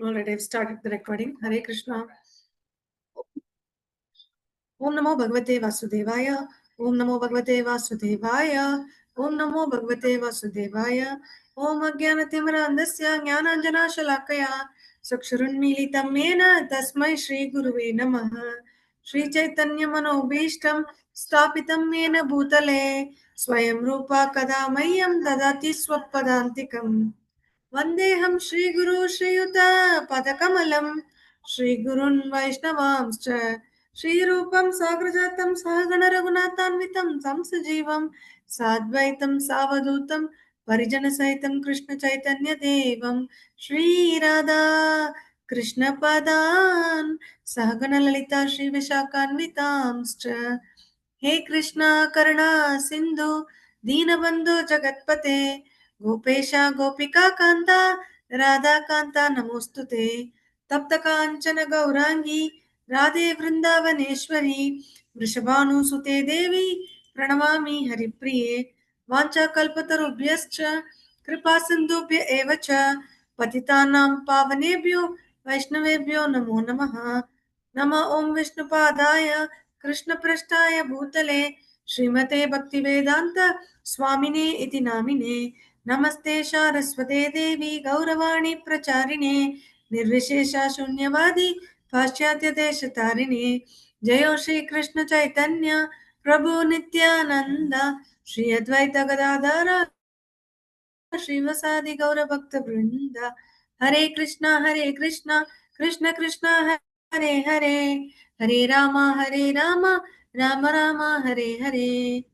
Alright, I've started the recording. Hare Krishna. Om Namo Bhagavate Vasudevaya. Om Namo Bhagavate Vasudevaya. Om Namo Bhagavate Vasudevaya. Om Ajnanatimrandasya Jnananjana Shalakaya. Sakshurunmilitam Mena Tasmai Shri Guruve Namaha. Shri Chaitanya Manobhishtam Stapitam Mena Bhutale. Swayam Rupa Kada Mayam Dadati Swapadantikam. Vandeham Shri Guru Shriyuta Padakamalam Shri Gurun Vaishnavamscha Shri Rupam Sagrajatam Sahagana Raghunathanvitam Samsajivam Sadvaitam Savadutam Parijana Saitam Krishna Chaitanya Devam Shri Radha Krishna Padan Sahagana Lalita Shri Vishakhanvitamscha He Krishna Karuna Sindhu Deenabandhu Jagatpate Gopesha Gopika Kanta Radha Kanta Namostute Tapta Kanchana Gaurangi Radhe Vrindavaneshwari Vrishabhanu Sute Devi Pranamami Haripriye Vancha Kalpatarubhyascha Kripa Sindhubhya Evacha Patitanam Pavanebhyo Vaishnavebhyo Namo Namaha Nama Om Vishnupadaya Krishna Prasthaya Bhutale Srimate Bhaktivedanta Swamine Iti Namine Namaste Saraswate Devi Gauravani Pracharine Nirvishesha Shunyavadi Paschatya Deshatarine Jayo Shri Krishna Chaitanya Prabhu Nityananda Shri Advaita Gadadara Srivasadi Gaura Bhakta Vrinda Hare Krishna Krishna Krishna Hare Hare Hare Rama Rama Rama Hare Hare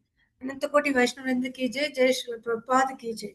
अनंत कोटि वैष्णव वृंद की जय जय श्री प्रभुपाद की जय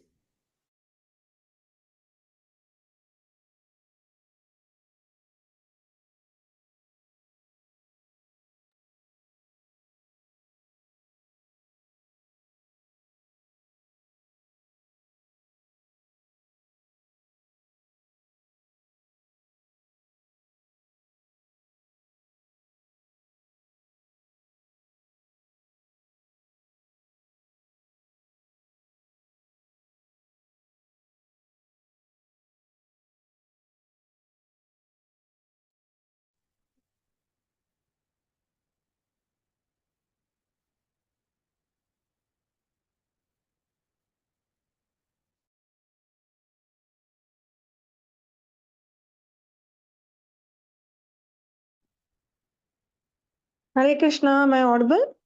Hare Krishna, am I audible?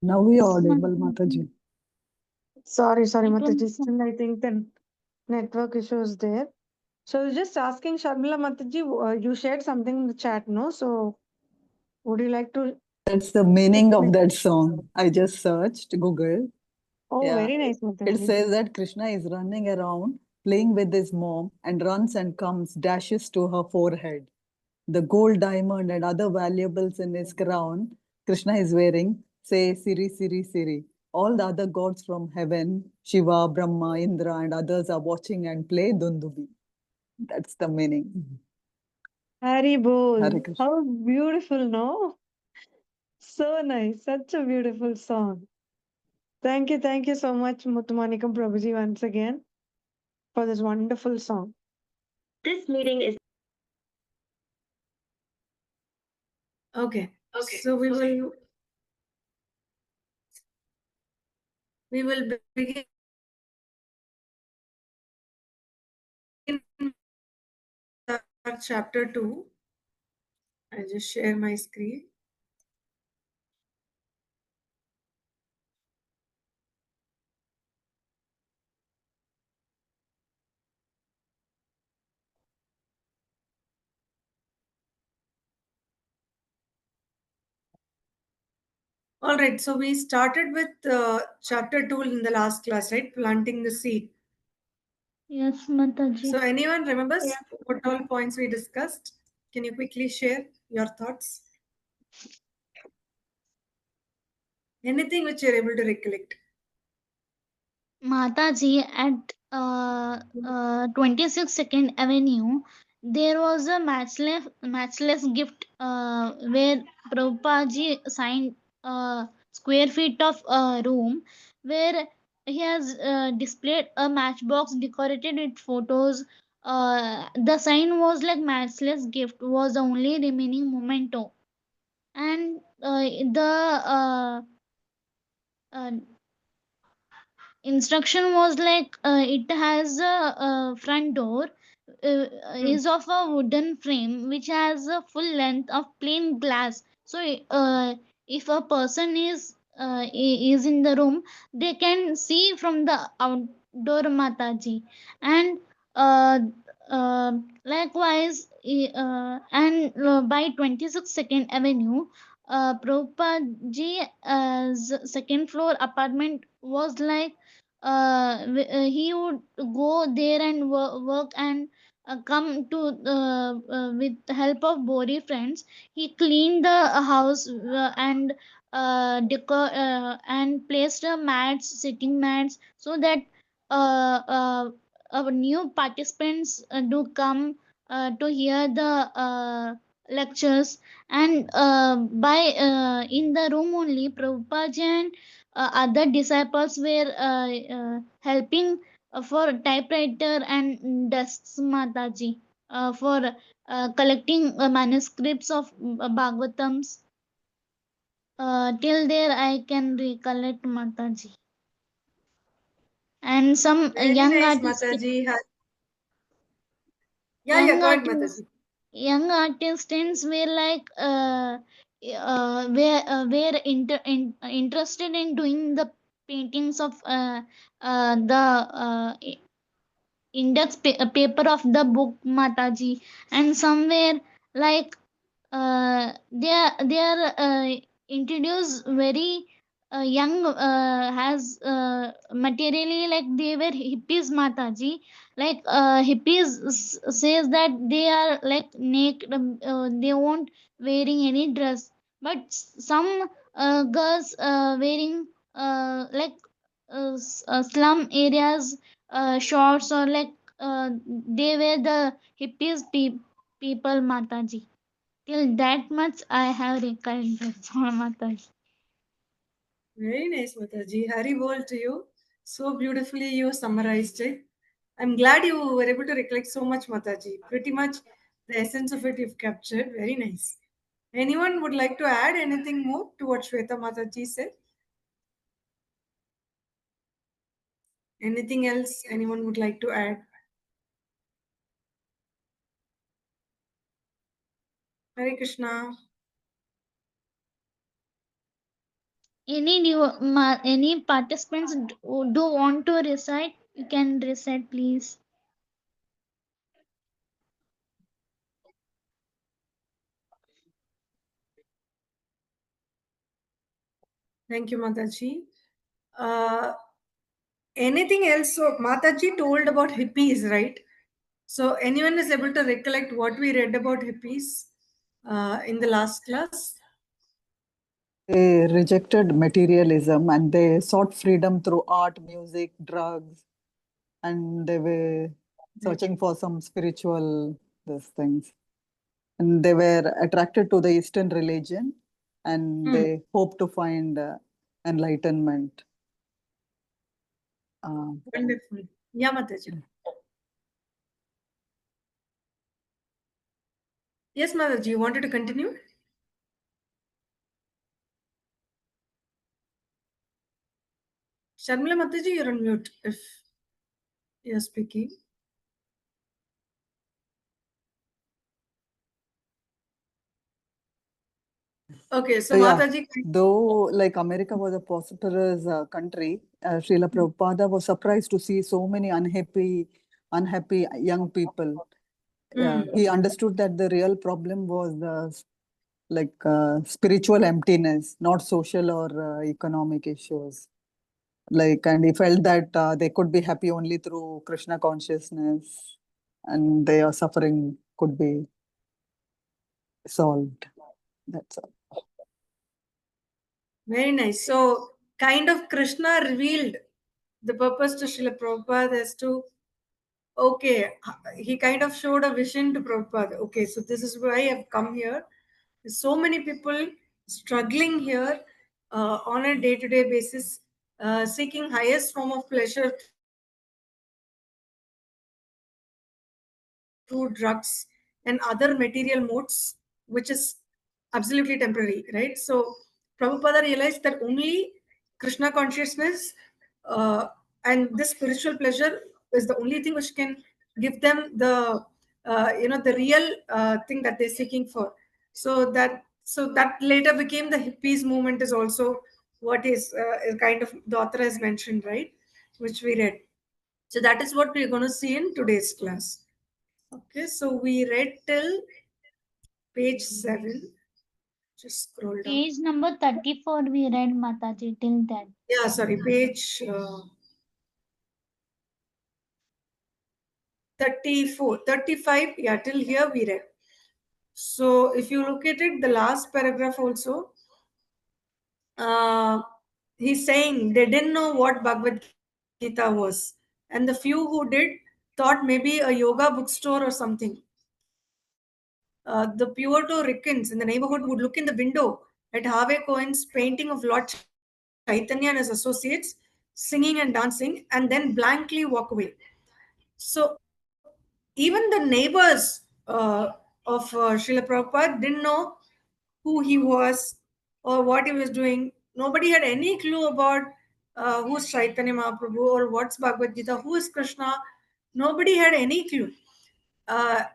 Now we are audible, Mataji. Sorry, Mataji. Still, I think the network issue is there. So I was just asking Sharmila Mataji, you shared something in the chat, no? So would you like to? That's the meaning of that song. I just searched Google. Oh, Yeah. very nice, It Mataji. says that Krishna is running around, playing with his mom, and runs and comes, dashes to her forehead. The gold diamond and other valuables in his crown Krishna is wearing say Siri, Siri, Siri. All the other gods from heaven, Shiva, Brahma, Indra, and others are watching and play Dundubi. That's the meaning. Hari Bol. Hare Krishna. How beautiful, no? So nice. Such a beautiful song. Thank you so much, Muthumanikam Prabhuji, once again for this wonderful song. This meeting is Okay. So we will begin chapter 2. I'll just share my screen. All right, so we started with chapter 2 in the last class, right? Planting the seed. Yes, Mataji. So anyone remembers what all points we discussed? Can you quickly share your thoughts? Anything which you're able to recollect? Mataji, at 22nd Avenue, there was a matchless gift where Prabhupada signed square feet of room where he has displayed a matchbox decorated with photos, the sign was like matchless gift was the only remaining memento. And the uh, instruction was like it has a front door uh, Hmm. is of a wooden frame which has a full length of plain glass. So if a person is in the room, they can see from the outdoor Mataji. And uh, uh, likewise and by 26nd Avenue, Prabhupada ji's second floor apartment was like he would go there and work and come to with the help of Bori friends. He cleaned the house and and placed mats, sitting mats, so that our new participants do come to hear the lectures. And by in the room only, Prabhupada and other disciples were helping for typewriter and desks, Mataji, for collecting manuscripts of Bhagavatams. Till there, I can recollect, Mataji. And some Very nice, Mataji. Yeah, yeah, young go ahead, artists, Mataji. young artisans were like interested in doing the paintings of the paper of the book, Mataji. And somewhere like they are introduced very young, has materially like they were hippies, Mataji. Like hippies says that they are like naked, they won't wearing any dress. But some girls wearing like slum areas shorts, or like they were the hippies people, Mataji. Till that much I have recurrent for Mataji. Very nice, Mataji. Hari bol to you. So beautifully you summarized it. I'm glad you were able to recollect so much, Mataji. Pretty much the essence of it you've captured. Very nice. Anyone would like to add anything more to what Shweta Mataji said? Anything else anyone would like to add? Hare Krishna. Any participants do want to recite? You can recite, please. Thank you, Mataji. Uh, Anything else? So Mataji told about hippies, right? So anyone is able to recollect what we read about hippies in the last class? They rejected materialism and they sought freedom through art, music, drugs, and they were searching for some spiritual these things. And they were attracted to the Eastern religion and Hmm. they hope to find enlightenment. Uh, Wonderful. Yeah, Mataji. Yes, Mataji, you wanted to continue? Sharmila Mataji, you're on mute if you're speaking. Okay, so yeah, Mataji. though like America was a prosperous country, Srila Prabhupada was surprised to see so many unhappy young people. Hmm. He understood that the real problem was spiritual emptiness, not social or economic issues. Like, and he felt that they could be happy only through Krishna consciousness, and their suffering could be solved. That's all. Very nice. So, kind of Krishna revealed the purpose to Srila Prabhupada as to, okay, he kind of showed a vision to Prabhupada. Okay, so this is why I've come here. There's so many people struggling here on a day to day basis, seeking highest form of pleasure through material things. through drugs and other material modes, which is absolutely temporary, right? So Prabhupada realized that only Krishna consciousness and this spiritual pleasure is the only thing which can give them the the real thing that they're seeking for. So that later became the hippies movement, is also what is kind of the author has mentioned, right? Which we read. So that is what we're going to see in today's class. Okay, so we read till page 7. Just scroll down. Page number 34 we read, Mataji, till that. Yeah, sorry, page 34, 35. Yeah, till here we read. So if you look at it, the last paragraph also, uh, he's saying they didn't know what Bhagavad Gita was. And the few who did thought maybe a yoga bookstore or something. The Puerto Ricans in the neighborhood would look in the window at Harvey Cohen's painting of Lord Chaitanya and his associates singing and dancing, and then blankly walk away. So even the neighbors of Srila Prabhupada didn't know who he was or what he was doing. Nobody had any clue about who's Chaitanya Mahaprabhu or what's Bhagavad Gita, who is Krishna. Nobody had any clue.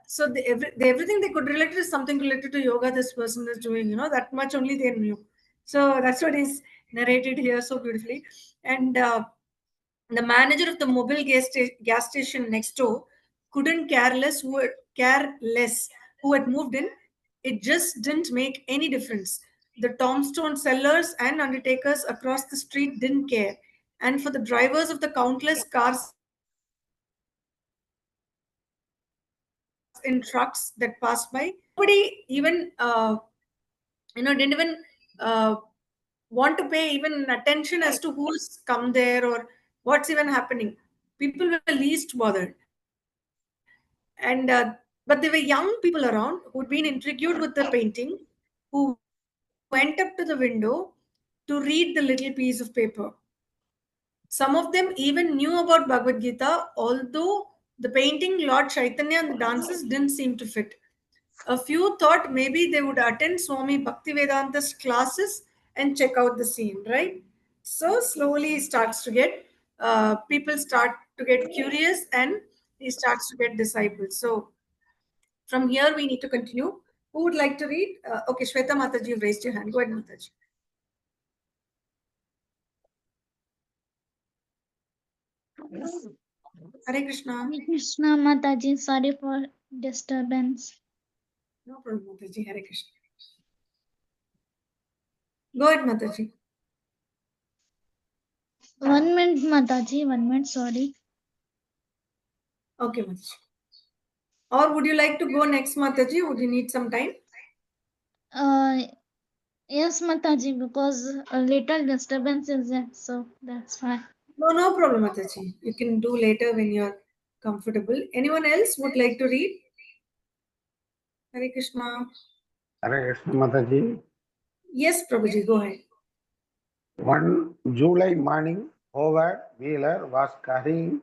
So everything they could relate is something related to yoga this person is doing, that much only they knew. So that's what is narrated here so beautifully. And the manager of the mobile gas station next door couldn't care less who had moved in. It just didn't make any difference. The tombstone sellers and undertakers across the street didn't care. And for the drivers of the countless cars in trucks that passed by, nobody even didn't even want to pay even attention as to who's come there or what's even happening. People were least bothered. And but there were young people around who'd been intrigued with the painting, who went up to the window to read the little piece of paper. Some of them even knew about Bhagavad Gita, although the painting, Lord Chaitanya, and the dances didn't seem to fit. A few thought maybe they would attend Swami Bhaktivedanta's classes and check out the scene, right? So slowly he starts to get, people start to get curious, and he starts to get disciples. So from here we need to continue. Who would like to read? Okay, Shweta Mataji, you've raised your hand. Go ahead, Mataji. Hare Krishna. Hare Krishna, Mataji, sorry for disturbance. No problem, Mataji. Hare Krishna. Go ahead, Mataji. 1 minute, Mataji, 1 minute, sorry. Okay, Mataji. Or would you like to go next, Mataji? Would you need some time? Uh, yes, Mataji, because a little disturbance is there, so that's why. No, no problem, Mataji. You can do later when you're comfortable. Anyone else would like to read? Hare Krishna. Hare Krishna Mataji. Yes, Prabhuji, go ahead. One July morning, Howard Wheeler was carrying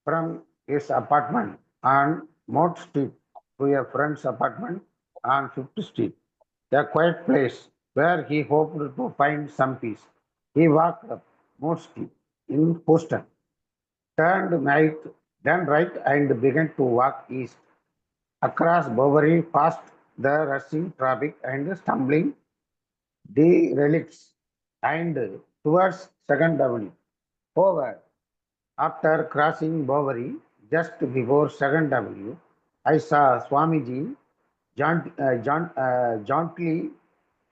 from his apartment on Mott Street to a friend's apartment on 5th Street, a quiet place where he hoped to find some peace. He walked up Mott Street in Houston, turned right and began to walk east across Bowery past the rushing traffic and stumbling derelicts and towards Second Avenue. However, after crossing Bowery, just before Second Avenue, I saw Swamiji jauntily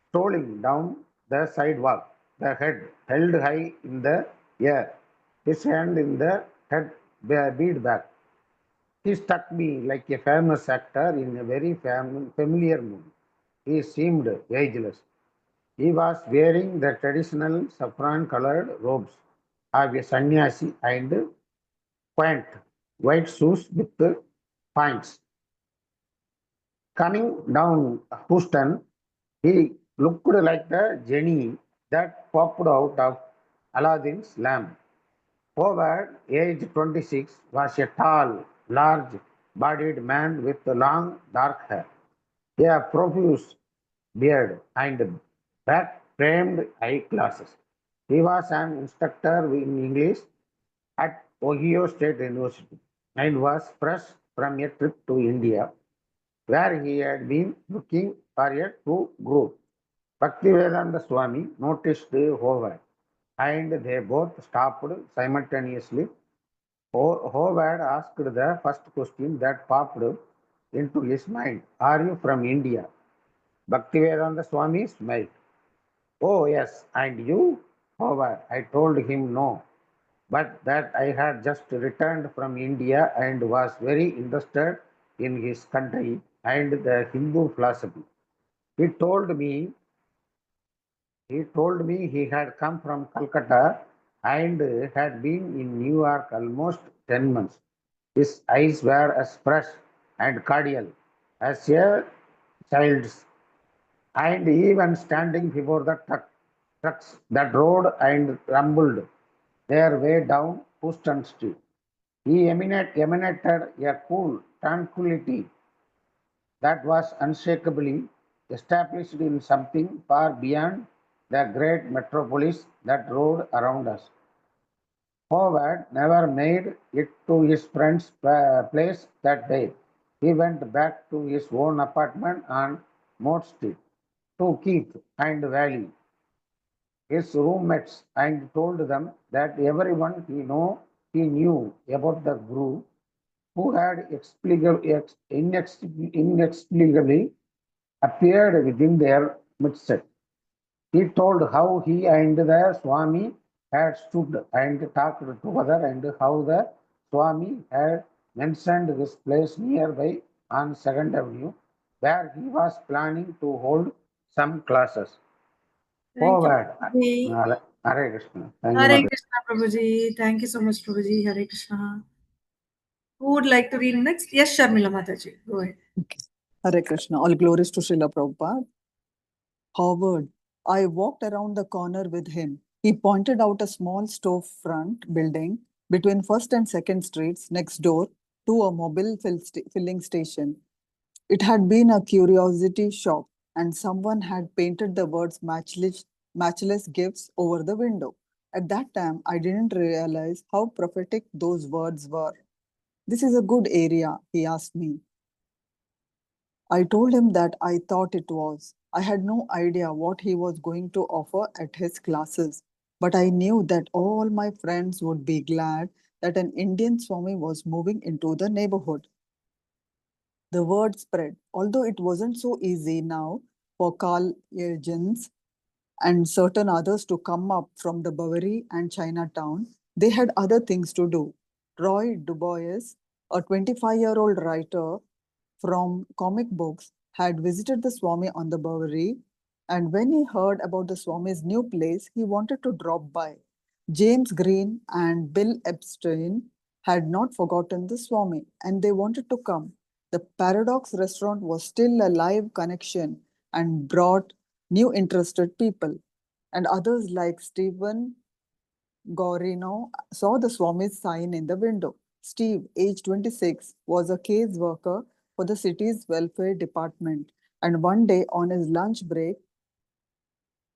strolling down the sidewalk, the head held high in the air, his hand in the head bead bag. He struck me like a famous actor in a very familiar movie. He seemed ageless. He was wearing the traditional saffron-colored robes of a sannyasi and quaint white shoes with points. Coming down Houston, he looked like the genie that popped out of Aladdin's lamp. Howard, aged 26, was a tall, large, bodied man with long dark hair, a profuse beard, and back framed eyeglasses. He was an instructor in English at Ohio State University and was fresh from a trip to India where he had been looking for a true guru. Bhaktivedanta Swami noticed Howard and they both stopped simultaneously. Howard asked the first question that popped into his mind. Are you from India? Bhaktivedanta Swami smiled. Oh, yes, and you? Howard, I told him no, but that I had just returned from India and was very interested in his country and the Hindu philosophy. He told me he he had come from Calcutta and had been in New York almost 10 months. His eyes were as fresh and cordial as a child's, and even standing before the trucks that rode and rumbled their way down Houston Street. He emanated a cool tranquility that was unshakably established in something far beyond the great metropolis that rode around us. Howard never made it to his friend's place that day. He went back to his own apartment on Mott Street to Keith and Valley, his roommates, and told them that everyone he knew about the guru who had inexplicably appeared within their midst. He told how he and the Swami had stood and talked together and how the Swami had mentioned this place nearby on Second Avenue where he was planning to hold some classes. Thank you, Forward. Prabhuji. Hare Krishna. Thank you, Hare Mother. Krishna, Prabhuji. Thank you so much, Prabhuji. Hare Krishna. Who would like to read next? Yes, Sharmila Mataji. Go ahead. Okay. Hare Krishna. All glories to Srila Prabhupada. Howard, I walked around the corner with him. He pointed out a small storefront building between First and Second Streets next door to a mobile filling station. It had been a curiosity shop, and someone had painted the words matchless gifts over the window. At that time, I didn't realize how prophetic those words were. This is a good area, he asked me. I told him that I thought it was. I had no idea what he was going to offer at his classes, but I knew that all my friends would be glad that an Indian Swami was moving into the neighborhood. The word spread, although it wasn't so easy now for Carl agents and certain others to come up from the Bowery and Chinatown. They had other things to do. Roy Dubois, a 25-year-old writer from comic books, had visited the Swami on the Bowery, and when he heard about the Swami's new place, he wanted to drop by. James Green and Bill Epstein had not forgotten the Swami, and they wanted to come. The Paradox restaurant was still a live connection and brought new interested people. And others like Stephen Gorino saw the Swami's sign in the window. Steve, age 26, was a case worker for the city's welfare department. And one day on his lunch break,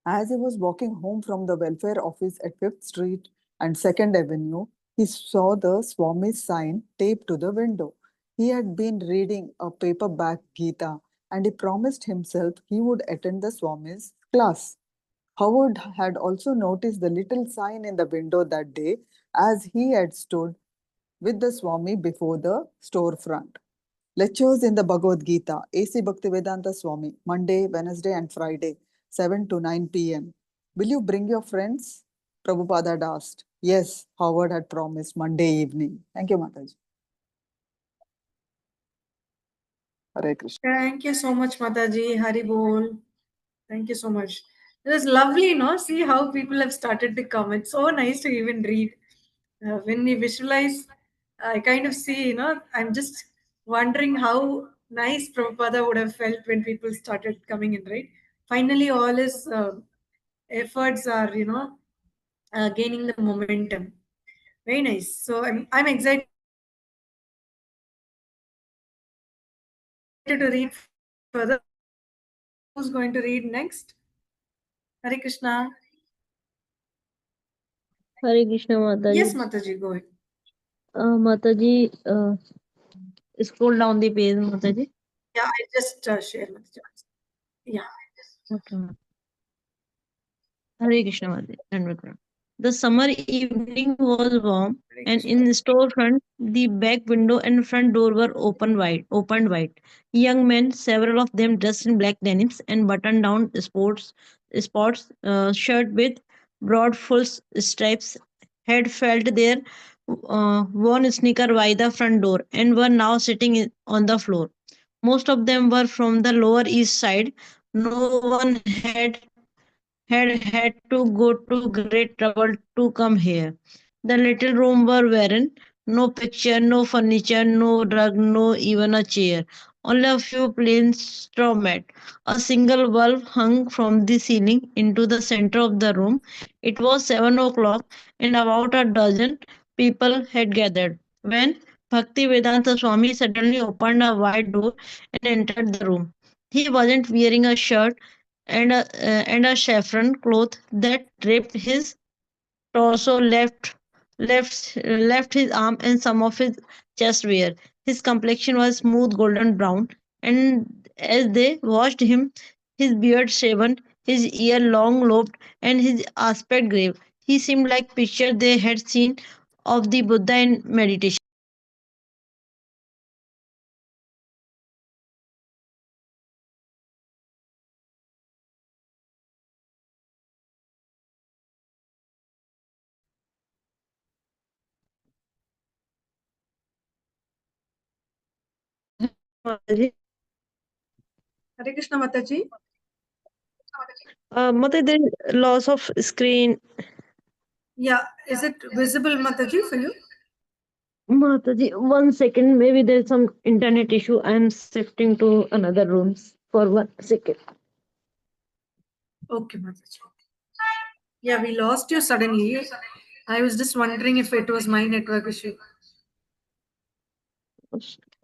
as he was walking home from the welfare office at 5th Street and 2nd Avenue, he saw the Swami's sign taped to the window. He had been reading a paperback Gita and he promised himself he would attend the Swami's class. Howard had also noticed the little sign in the window that day as he had stood with the Swami before the storefront. Lectures in the Bhagavad Gita, A.C. Bhaktivedanta Swami, Monday, Wednesday, and Friday, 7 to 9 p.m. Will you bring your friends? Prabhupada had asked. Yes, Howard had promised Monday evening. Thank you, Mataji. Hare Krishna. Thank you so much, Mataji. Hari Bol. Thank you so much. It was lovely, no? See how people have started to come. It's so nice to even read. When we visualize, I kind of see, I'm just wondering how nice Prabhupada would have felt when people started coming in, right? Finally, all his efforts are, gaining the momentum. Very nice. So I'm excited to hear more about Prabhupada. to read further. Who's going to read next? Hare Krishna. Hare Krishna Mataji. Yes, Mataji, go ahead. Mataji, scroll down the page, Mataji. Yeah, I just shared Mataji. Yeah. Okay. Hare Krishna Mataji. Dandavat. The summer evening was warm, Hare and Krishna. in the storefront, the back window and front door were opened wide. Young men, several of them dressed in black denims and button-down sports shirt with broad full stripes, had felt their worn sneaker by the front door and were now sitting on the floor. Most of them were from the Lower East Side. No one had to go to great trouble to come here. The little room were barren, no picture, no furniture, no rug, no even a chair. Only a few plain straw mat. A single bulb hung from the ceiling into the center of the room. It was 7 o'clock, and about a dozen people had gathered. When Bhakti Vedanta Swami suddenly opened a wide door and entered the room. He wasn't wearing a shirt and a saffron cloth that draped his torso left his arm and some of his chest bare. His complexion was smooth golden brown, and as they watched him, his beard shaven, his ear long lobed, and his aspect grave, he seemed like picture they had seen of the Buddha in meditation. Hare Krishna, Mataji. Mother, there is loss of screen. Yeah, is it visible, Mataji, for you? Mataji, 1 second. Maybe there's some internet issue. I'm shifting to another rooms for 1 second. Okay, Mataji. Yeah, we lost you suddenly. I was just wondering if it was my network issue.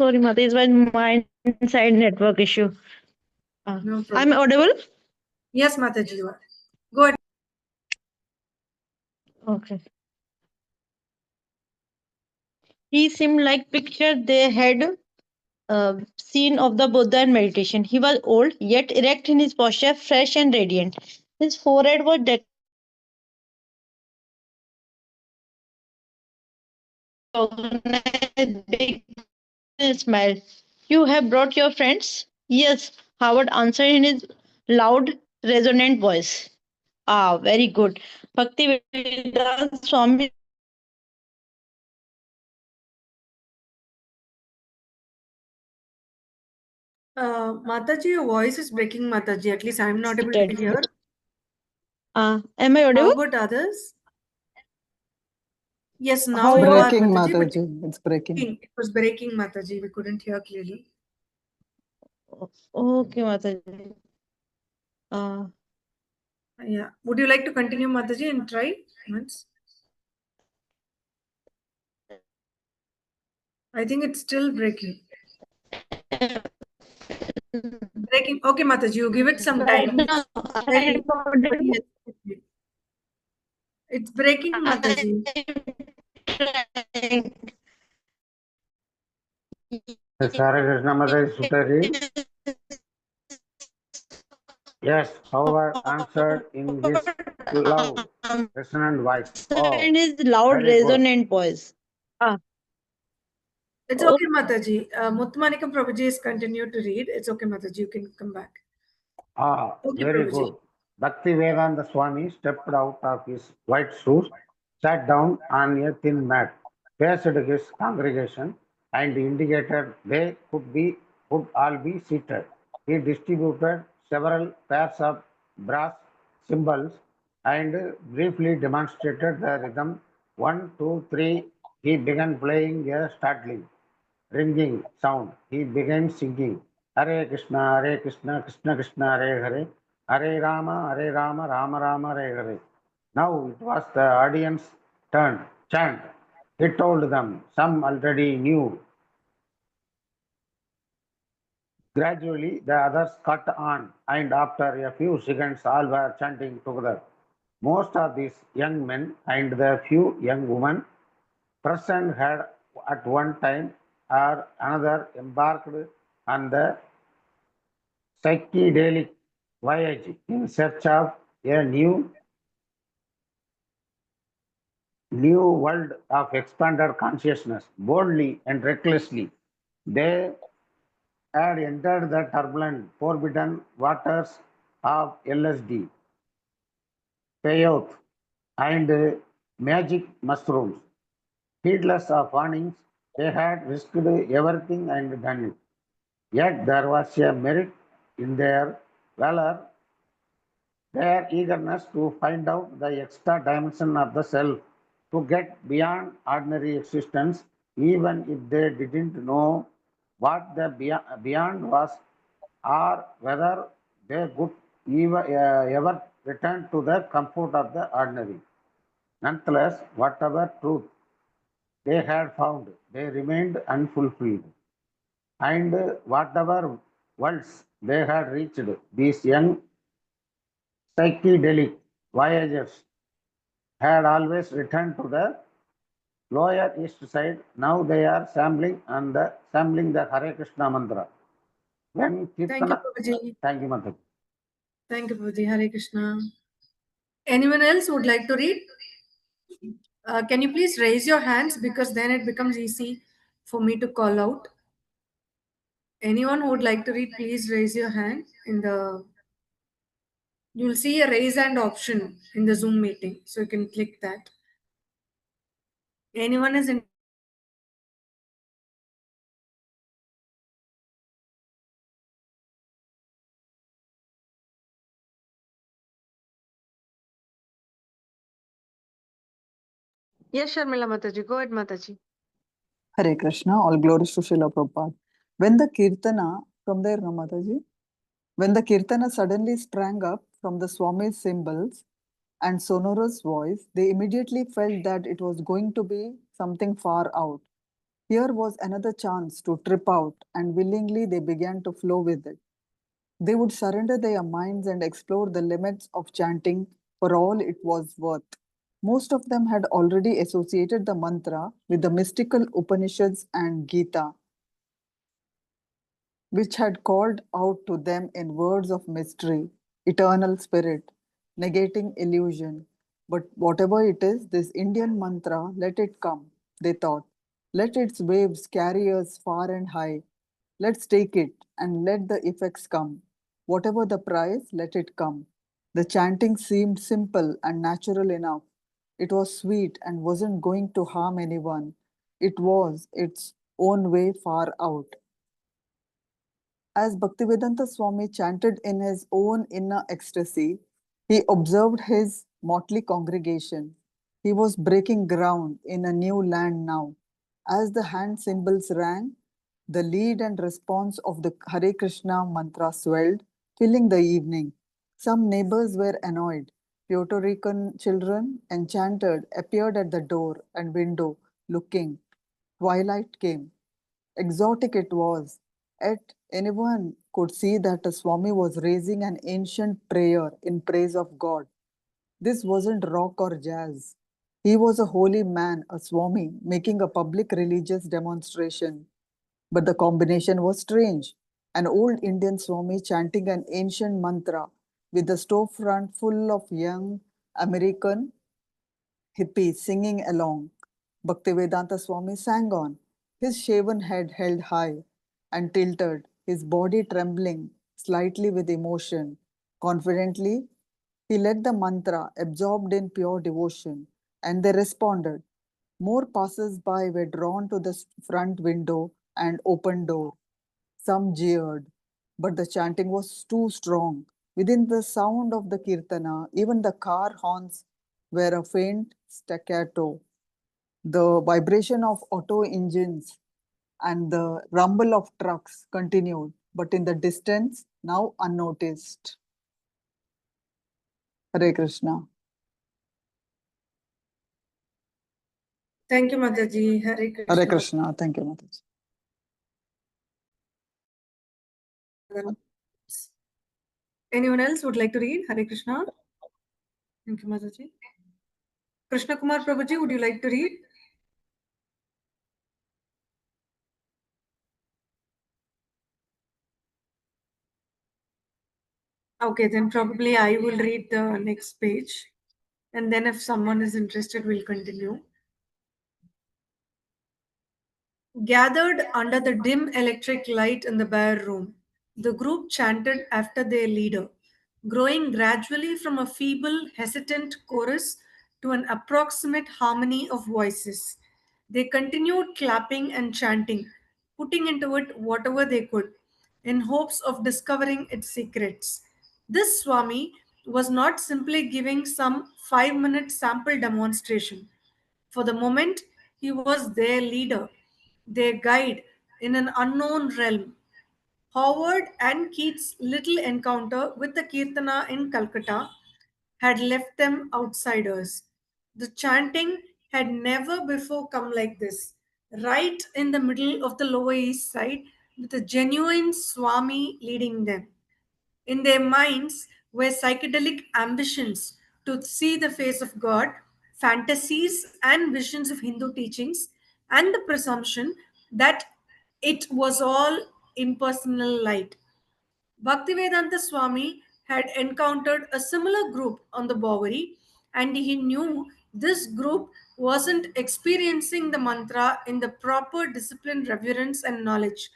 Sorry, Mata, it's my inside network issue. No problem. I'm audible? Yes, Mataji, you are. Go ahead. Okay. He seemed like picture they had seen of the Buddha in meditation. He was old, yet erect in his posture, fresh and radiant. His forehead was organized, big smile. You have brought your friends? Yes, Howard answered in his loud, resonant voice. Ah, very good. Bhakti Vedanta Swami Mataji, your voice is breaking, Mataji. At least I'm not able to said. hear. Am I How audible? about others? Yes, It's now you are, breaking, Mataji, but Mataji. It's breaking. it was breaking, Mataji. We couldn't hear clearly. Okay, Mataji. Yeah. Would you like to continue, Mataji, and try once? I think it's still breaking. Breaking. Okay, Mataji, you give it some Right time. now, Very. I'm audible. Yes. It's breaking, Mataji. Trying. Yes, Hare Krishna Mataji Sutari. Yes, Howard answered in his loud, resonant voice. Oh, And his loud, very good. resonant voice. Ah, It's okay. okay, Mataji. Mutmanikam Prabhuji is continued to read. It's okay, Mataji. You can come back. Ah, Okay, very Prabhuji. good. Bhakti Vedanta Swami stepped out of his white shoes, sat down on a thin mat, faced his congregation, and indicated they could all be seated. He distributed several pairs of brass cymbals and briefly demonstrated the rhythm. 1, 2, 3. He began playing a startling ringing sound. He began singing Hare Krishna, Krishna Krishna, Hare Hare, Hare Rama, Rama Rama, Hare Hare. Now it was the audience turn, chant. He told them, some already knew Gradually, the others caught on, and after a few seconds, all were chanting together. Most of these young men and the few young women present had at one time or another embarked on the psychedelic voyage in search of a new world of expanded consciousness. Boldly and recklessly, they had entered the turbulent, forbidden waters of LSD, peyote, and magic mushrooms. Heedless of warnings, they had risked everything and done it. Yet there was a merit in their valor, their eagerness to find out the extra dimension of the self, to get beyond ordinary existence, even if they didn't know what the beyond was or whether they could ever return to the comfort of the ordinary. Nonetheless, whatever truth they had found, they remained unfulfilled. And whatever worlds they had reached, these young psychedelic voyagers had always returned to the lower east side. Now they are sampling the Hare Krishna mantra. When Thank you, Kirtana, Prabhuji. thank you, Mataji. Thank you, Prabhuji. Hare Krishna. Anyone else would like to read? Can you please raise your hands, because then it becomes easy for me to call out. Anyone who would like to read, please raise your hand in the. You'll see a raise hand option in the Zoom meeting, so you can click that. Anyone is in? Yes, Sharmila Mataji. Go ahead, Mataji. Hare Krishna, all glories to Srila Prabhupada. When the Kirtana, from there, no, Mataji? When the Kirtana suddenly sprang up from the Swami's cymbals and sonorous voice, they immediately felt that it was going to be something far out. Here was another chance to trip out, and willingly they began to flow with it. They would surrender their minds and explore the limits of chanting for all it was worth. Most of them had already associated the mantra with the mystical Upanishads and Gita, which had called out to them in words of mystery, eternal spirit, negating illusion. But whatever it is, this Indian mantra, let it come, they thought. Let its waves carry us far and high. Let's take it and let the effects come. Whatever the price, let it come. The chanting seemed simple and natural enough. It was sweet and wasn't going to harm anyone. It was its own way far out. As Bhaktivedanta Swami chanted in his own inner ecstasy, he observed his motley congregation. He was breaking ground in a new land now. As the hand cymbals rang, the lead and response of the Hare Krishna mantra swelled, filling the evening. Some neighbors were annoyed. Puerto Rican children, enchanted, appeared at the door and window, looking. Twilight came. Exotic it was, yet anyone could see that a Swami was raising an ancient prayer in praise of God. This wasn't rock or jazz. He was a holy man, a Swami, making a public religious demonstration. But the combination was strange. An old Indian Swami chanting an ancient mantra with a storefront full of young American hippies singing along. Bhaktivedanta Swami sang on, his shaven head held high and tilted, his body trembling slightly with emotion. Confidently, he led the mantra, absorbed in pure devotion, and they responded. More passers-by were drawn to the front window and open door. Some jeered, but the chanting was too strong. Within the sound of the kirtana, even the car horns were a faint staccato. The vibration of auto engines and the rumble of trucks continued, but in the distance, now unnoticed. Hare Krishna. Thank you, Mataji. Hare Krishna. Hare Krishna. Thank you, Mataji. Anyone else would like to read? Hare Krishna. Thank you, Mataji. Krishna Kumar Prabhuji, would you like to read? Okay, then probably I will read the next page. And then if someone is interested, we'll continue. Gathered under the dim electric light in the bare room, the group chanted after their leader, growing gradually from a feeble, hesitant chorus to an approximate harmony of voices. They continued clapping and chanting, putting into it whatever they could, in hopes of discovering its secrets. This Swami was not simply giving some 5-minute sample demonstration. For the moment, he was their leader, their guide in an unknown realm. Howard and Keats' little encounter with the Kirtana in Calcutta had left them outsiders. The chanting had never before come like this, right in the middle of the Lower East Side, with a genuine Swami leading them. In their minds were psychedelic ambitions to see the face of God, fantasies and visions of Hindu teachings, and the presumption that it was all impersonal light. Bhaktivedanta Swami had encountered a similar group on the Bowery, and he knew this group wasn't experiencing the mantra in the proper discipline, reverence, and knowledge,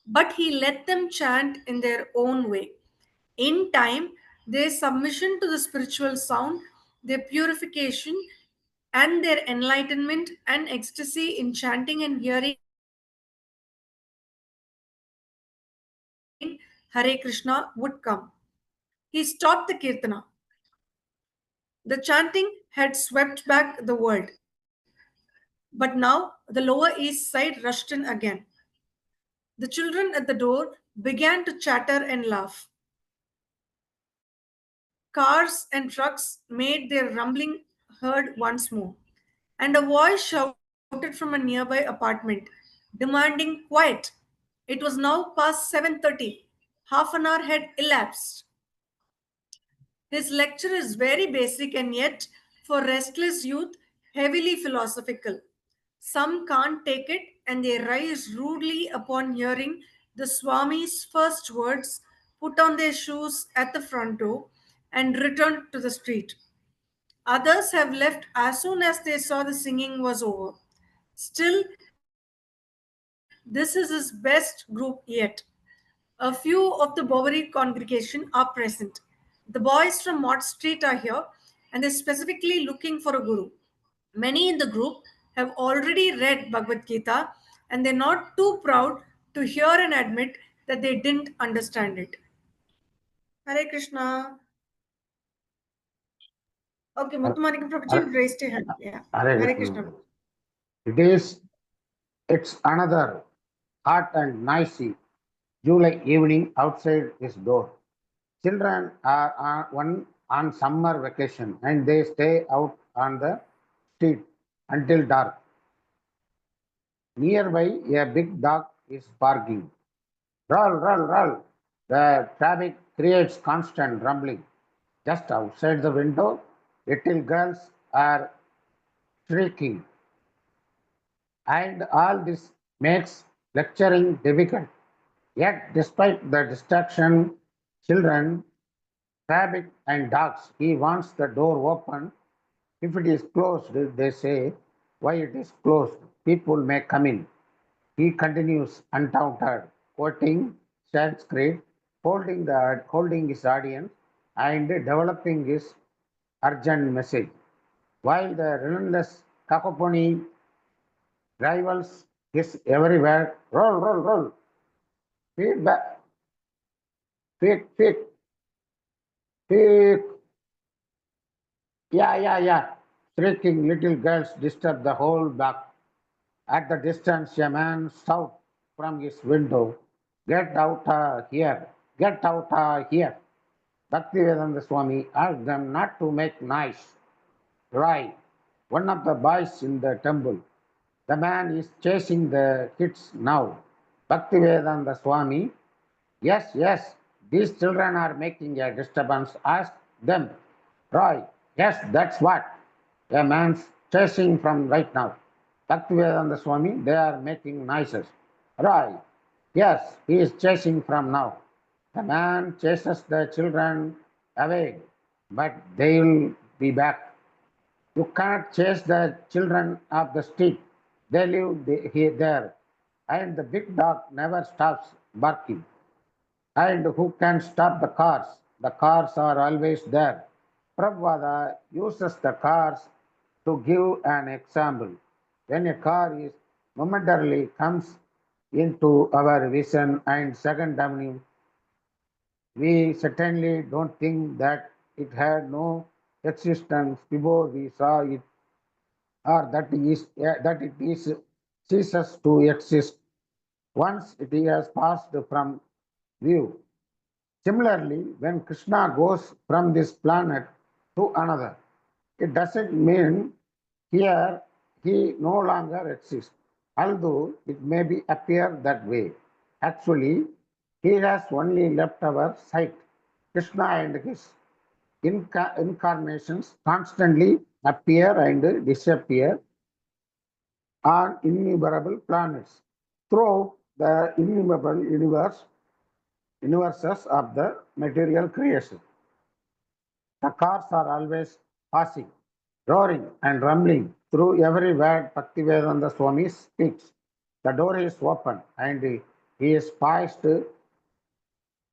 but he let them chant in their own way. In time, their submission to the spiritual sound, their purification, and their enlightenment and ecstasy in chanting and hearing Hare Krishna would come. He stopped the Kirtana. The chanting had swept back the world, but now the Lower East Side rushed in again. The children at the door began to chatter and laugh. Cars and trucks made their rumbling heard once more, and a voice shouted from a nearby apartment, demanding quiet. It was now past 7:30. Half an hour had elapsed. His lecture is very basic and yet, for restless youth, heavily philosophical. Some can't take it and they rise rudely upon hearing the Swami's first words, put on their shoes at the front door, and return to the street. Others have left as soon as they saw the singing was over. Still, this is his best group yet. A few of the Bowery congregation are present. The boys from Mott Street are here and they're specifically looking for a guru. Many in the group have already read Bhagavad Gita and they're not too proud to hear and admit that they didn't understand it. Hare Krishna. Okay, Muthumanika Prabhuji, you raised your hand. Yeah. Hare Hare Krishna. Krishna. It's another hot and noisy July evening outside his door. Children are on summer vacation and they stay out on the street until dark. Nearby, a big dog is barking. Roll, roll, roll. The traffic creates constant rumbling. Just outside the window, little girls are shrieking. And all this makes lecturing difficult. Yet, despite the distraction, children, traffic, and dogs, he wants the door open. If it is closed, they say, why it is closed? People may come in. He continues undaunted, quoting Sanskrit, holding his audience, and developing his urgent message. While the relentless cacophony rivals his everywhere, roll, roll, roll, feedback, feed, feed, yeah. Shrieking little girls disturb the whole block. At the distance, a man shouts from his window, get out here, get out here. Bhaktivedanta Swami asked them not to make noise. Right, one of the boys in the temple. The man is chasing the kids now. Bhaktivedanta Swami Yes, yes, these children are making a disturbance. Ask them. Roy, yes, that's what. A man's chasing from right now. Bhaktivedanta Swami, they are making noises. Roy, yes, he is chasing from now. The man chases the children away, but they will be back. You cannot chase the children off the street. They live there. And the big dog never stops barking. And who can stop the cars? The cars are always there. Prabhupada uses the cars to give an example. When a car is momentarily comes into our vision and Second Avenue, we certainly don't think that it had no existence before we saw it, or that it is ceases to exist once it has passed from view. Similarly, when Krishna goes from this planet to another, it doesn't mean here he no longer exists, although it may be appear that way. Actually, he has only left our sight. Krishna and his incarnations constantly appear and disappear on innumerable planets throughout the innumerable universes of the material creation. The cars are always passing, roaring and rumbling through every word Bhaktivedanta Swami speaks. The door is open and he is poised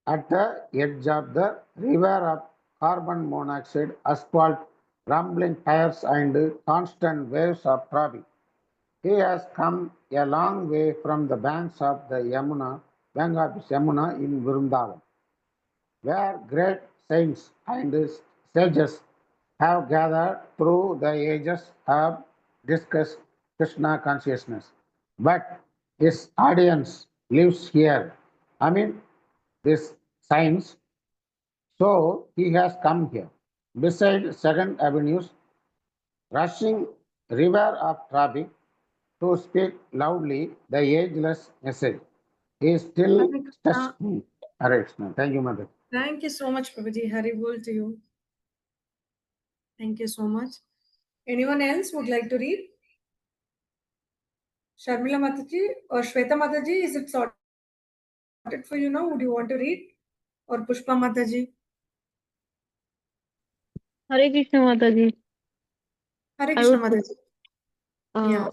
at the edge of the river of carbon monoxide, asphalt, rumbling tires, and constant waves of traffic. He has come a long way from the banks of the bank of Yamuna in Vrindavan, where great saints and sages have gathered through the ages have discussed Krishna consciousness. But his audience lives here. I mean, this science. So he has come here. Beside Second Avenue's rushing river of traffic to speak loudly the ageless message. He is still Hare Krishna. touched me. Hare Krishna. Thank you, Mother. Thank you so much, Prabhuji. Hari bol to you. Thank you so much. Anyone else would like to read? Sharmila Mataji or Shweta Mataji, is it sorted for you now? Would you want to read? Or Pushpa Mataji? Hare Krishna Mataji. Hare I Krishna would, Mataji. Yeah.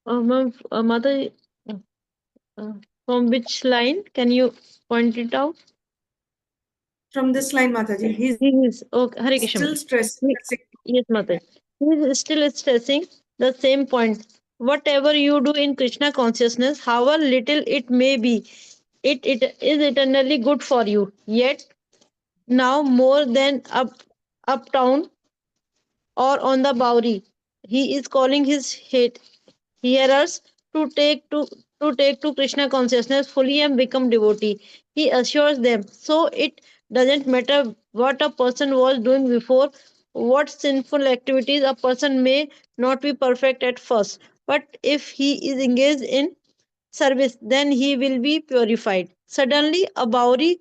Ma'am, Mataji, from which line can you point it out? From this line, Mataji. He's He is okay. Hare Krishna still Mataji. stressed. Yes, Mataji. He is still stressing the same point. Whatever you do in Krishna consciousness, however little it may be, it is eternally good for you. Yet now more than uptown or on the Bowery, he is calling his hearers to take to Krishna consciousness fully and become devotee. He assures them. So it doesn't matter what a person was doing before, what sinful activities a person may not be perfect at first. But if he is engaged in service, then he will be purified. Suddenly, a Bowery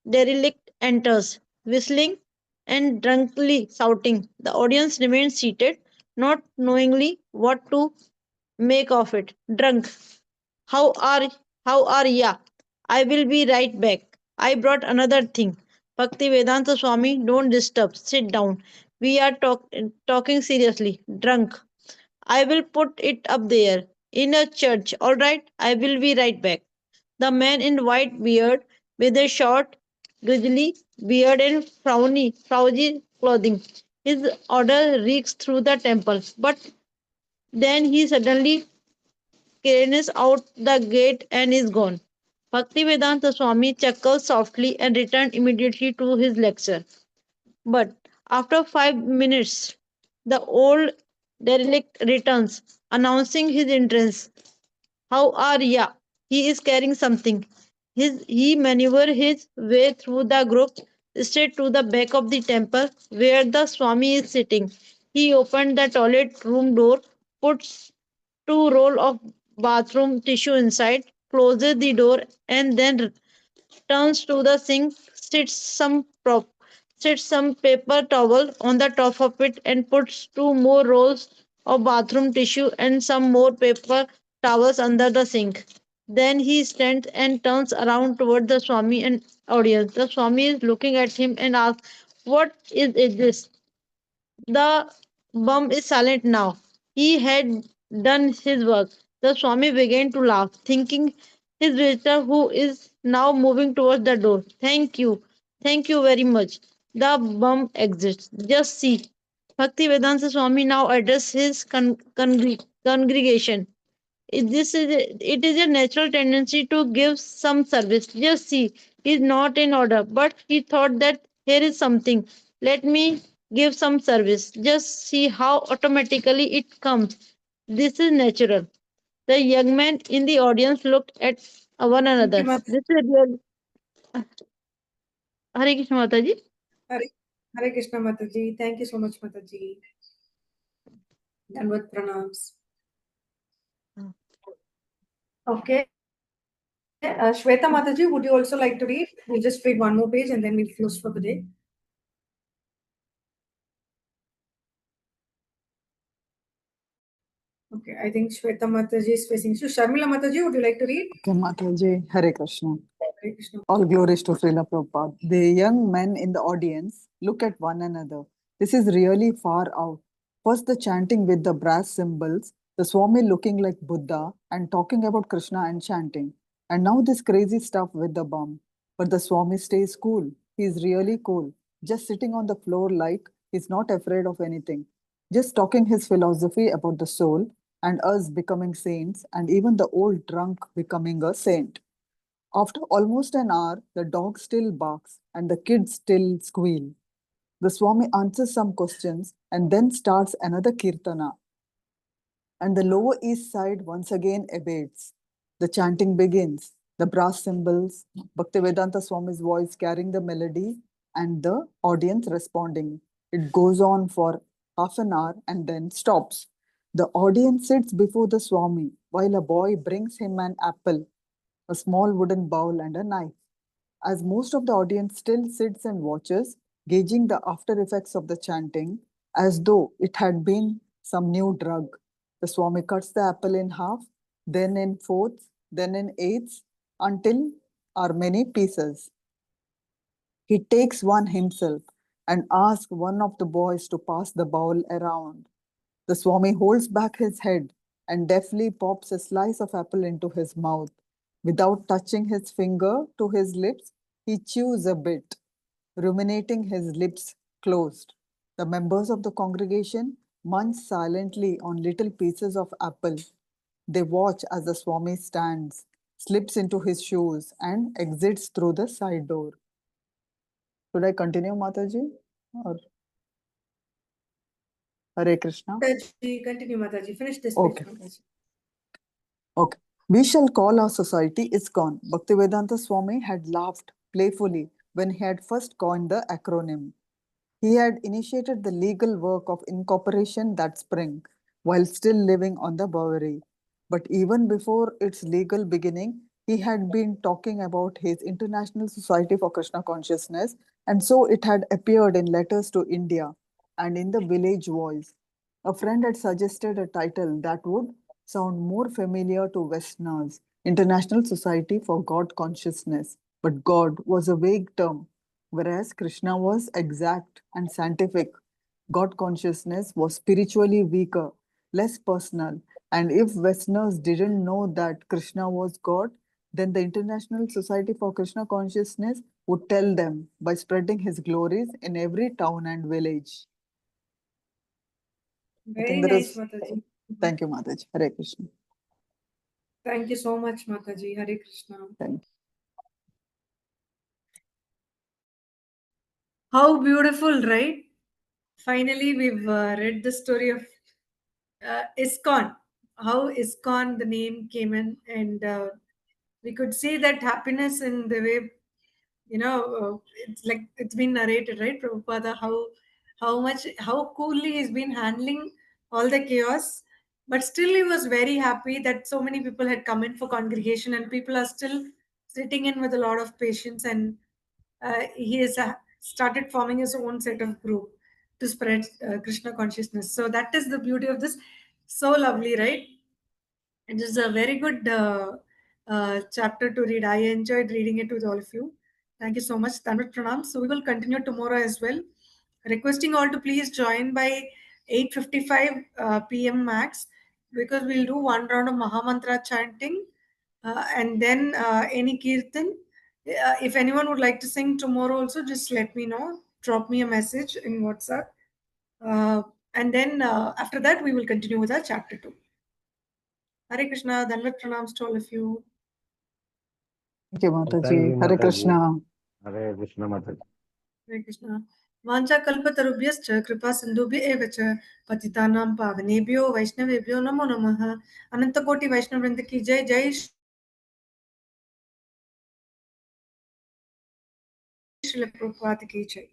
derelict enters, whistling and drunkenly shouting. The audience remains seated, not knowingly what to make of it. Drunk. How are how are ya? I will be right back. I brought another thing. Bhakti Vedanta Swami, don't disturb. Sit down. We are talking seriously. Drunk. I will put it up there in a church. All right, I will be right back. The man in white beard with a short, grizzly beard and frowsy clothing. His order reeks through the temple, but then he suddenly careens out the gate and is gone. Bhaktivedanta Swami chuckled softly and returned immediately to his lecture. But after 5 minutes, the old derelict returns, announcing his entrance. How are ya? He is carrying something. He maneuvered his way through the group straight to the back of the temple where the Swami is sitting. He opened the toilet room door, put two roll of bathroom tissue inside, closes the door, and then turns to the sink, sits some paper towel on the top of it, and puts two more rolls of bathroom tissue and some more paper towels under the sink. Then he stands and turns around toward the Swami and audience. The Swami is looking at him and asks, "What is it this?" The bum is silent now. He had done his work. The Swami began to laugh, thinking his visitor, who is now moving towards the door. Thank you very much. The bum exits. Just see. Bhaktivedanta Swami now addresses his congregation. It is a natural tendency to give some service. Just see, he's not in order, but he thought that here is something. Let me give some service. Just see how automatically it comes. This is natural. The young men in the audience looked at one Thank another. you, Mataji. This is real. Hare Krishna Mataji. Hare, Hare Krishna Mataji. Thank you so much, Mataji. Danvat pranams. Okay. Shweta Mataji, would you also like to read? We'll just read one more page and then we'll close for the day. Okay, I think Shweta Mataji is facing issue. Sharmila Mataji, would you like to read? Okay, Mataji, Hare Krishna. Hare Krishna. All glories to Srila Prabhupada. The young men in the audience look at one another. This is really far out. First, the chanting with the brass cymbals, the Swami looking like Buddha and talking about Krishna and chanting. And now this crazy stuff with the bum. But the Swami stays cool. He's really cool. Just sitting on the floor like he's not afraid of anything. Just talking his philosophy about the soul and us becoming saints and even the old drunk becoming a saint. After almost an hour, the dog still barks and the kids still squeal. The Swami answers some questions and then starts another kirtana. And the lower east side once again abates. The chanting begins. The brass cymbals, Bhaktivedanta Swami's voice carrying the melody, and the audience responding. It goes on for half an hour and then stops. The audience sits before the Swami while a boy brings him an apple, a small wooden bowl, and a knife. As most of the audience still sits and watches, gauging the after effects of the chanting, as though it had been some new drug. The Swami cuts the apple in half, then in fourths, then in eighths, until are many pieces. He takes one himself and asks one of the boys to pass the bowl around. The Swami holds back his head and deftly pops a slice of apple into his mouth. Without touching his finger to his lips, he chews a bit, ruminating his lips closed. The members of the congregation munch silently on little pieces of apple. They watch as the Swami stands, slips into his shoes, and exits through the side door. Should I continue, Mataji? Or Hare Krishna? Mataji, continue, Mataji. Finish this Okay. page, Mataji. Okay. We shall call our society ISKCON. Bhaktivedanta Swami had laughed playfully when he had first coined the acronym. He had initiated the legal work of incorporation that spring, while still living on the Bowery. But even before its legal beginning, he had been talking about his International Society for Krishna Consciousness, and so it had appeared in letters to India and in the Village Voice. A friend had suggested a title that would sound more familiar to Westerners, International Society for God Consciousness. But God was a vague term, whereas Krishna was exact and scientific. God consciousness was spiritually weaker, less personal. And if Westerners didn't know that Krishna was God, then the International Society for Krishna Consciousness would tell them by spreading his glories in every town and village. I Very think there nice, is. Mataji. Thank you, Mataji. Hare Krishna. Thank you so much, Mataji. Hare Krishna. Thank you. How beautiful, right? Finally, we've read the story of ISKCON, how ISKCON, the name came in, and we could see that happiness in the way, it's like it's been narrated, right? Prabhupada, how coolly he's been handling all the chaos, but still he was very happy that so many people had come in for congregation and people are still sitting in with a lot of patience, and he has started forming his own set of group to spread Krishna consciousness. So that is the beauty of this. So lovely, right? It is a very good chapter to read. I enjoyed reading it with all of you. Thank you so much. Tanvat Pranam. So we will continue tomorrow as well. Requesting all to please join by 8:55 p.m. max, because we'll do one round of Mahamantra chanting and then any kirtan. If anyone would like to sing tomorrow also, just let me know. Drop me a message in WhatsApp. And then after that, we will continue with our chapter 2. Hare Krishna, Danvat Pranams to all of you. Thank you, Thank Mataji. you, Hare Mataji. Krishna. Hare Krishna, Mataji. Hare Krishna. Vancha kalpatarubhyascha kripa sindhubhya eva cha patitanam pavanebhyo vaishnavebhyo namo namaha. Ananta koti Vaishnav Vrinda ki jai. Jai Srila Prabhupada ki jai.